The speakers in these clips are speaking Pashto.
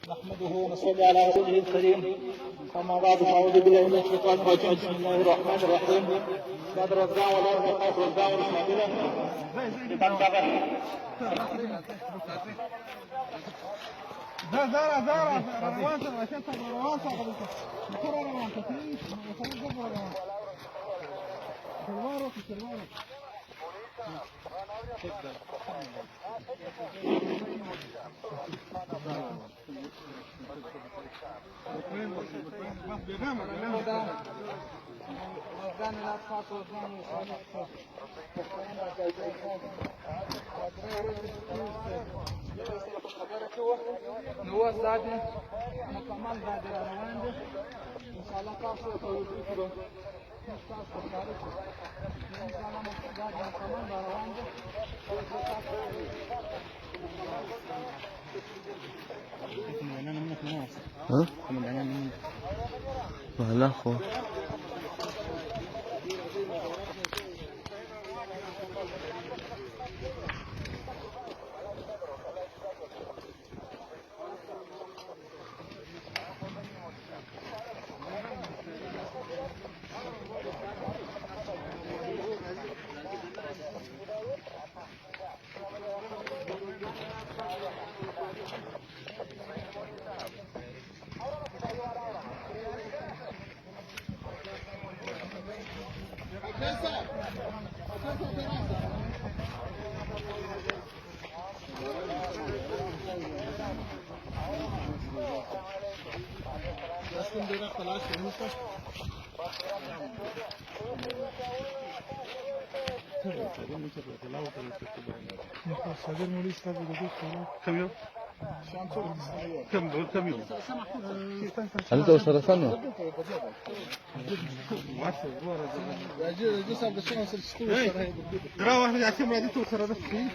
نحمده ونصلي على رسوله الكريم. أما بعد فأعوذ بالله من الشيطان الرجيم. بسم الله الرحمن الرحيم. بدر الدعوة والأرض والخوف والدعوة الشاملة لمن بغى. زارة رواسة عشان تبغى رواسة قبل كده رواسة تسيب وصلت قبل رواسة سلوارة سلوارة نواس دادي مكمل دادي روان دي ان شاء الله تاسو ته وګورئ تاسو کارو ان شاء الله دادي مکمل روان دي ها؟ وهلا خو صدر مولي صاحب كم يوم؟ كم يوم؟ أنت وشرفنا ترى واحد يعتمد على توصل هذا الشيء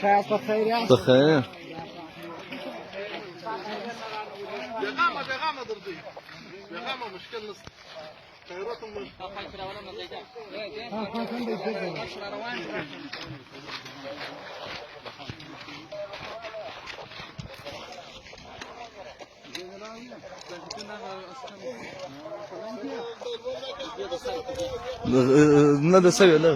شايف بخير يا بخير بغامة درضي بغامة مشكلة خيراتهم ندى سوي لا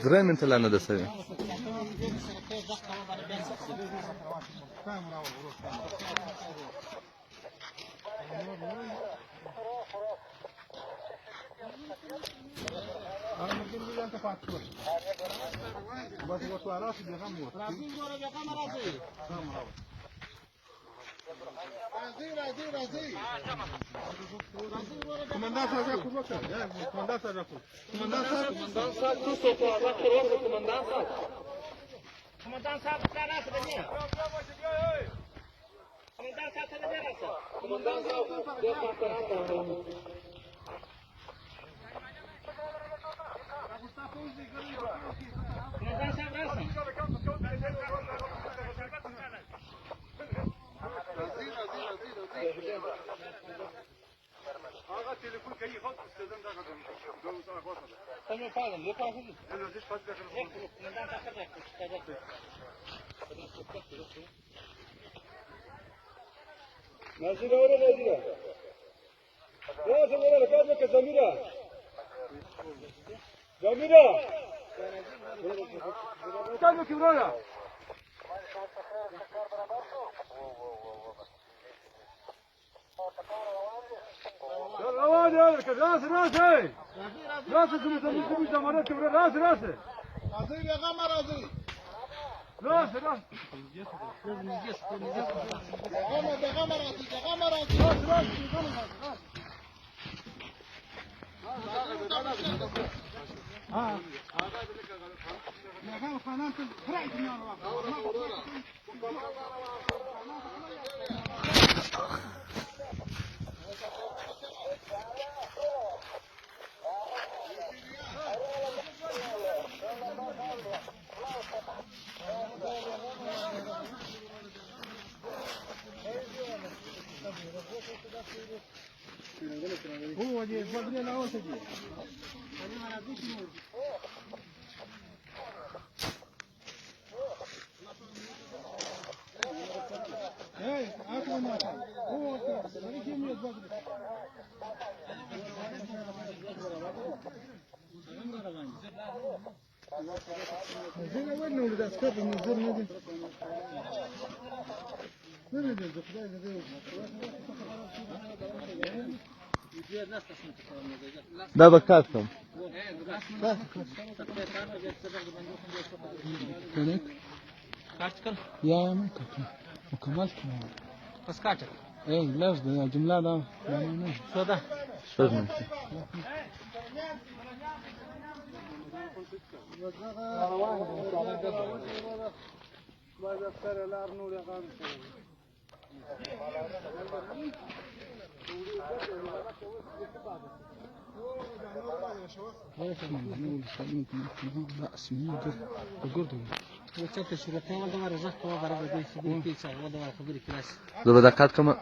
درين انت لا ندى سوي Comandante Saja Kurwaka, Comandante Saja Comandante Saja Komandan sahab sekarang sebenarnya. Komandan sahab sebenarnya rasa. Komandan sahab dia sekarang. Komandan sahab rasa. Aga telefon kayı hot isteden daha kadar. Tamam pardon, yapalım. Öyle hiç fazla kalmıyor. Komandan sahab rasa. Nazira ora Nazira. Ya Zamira lakad ka Zamira. Zamira. Kad ki buraya? Ya ravan ya raس راس راس كم زمان كم راس راس. راضي يا غام راضي. Da băcat cam. Article? يا ممكن وكملت بس كاتب. ايه لفظ الجملة ده شو ده؟ Söz mümkün. لا اسمه القردي وكتبت الشرطين وده رزقت وضرب بيت بيتزا وده خبري كلاس. Dobra, da katka ma.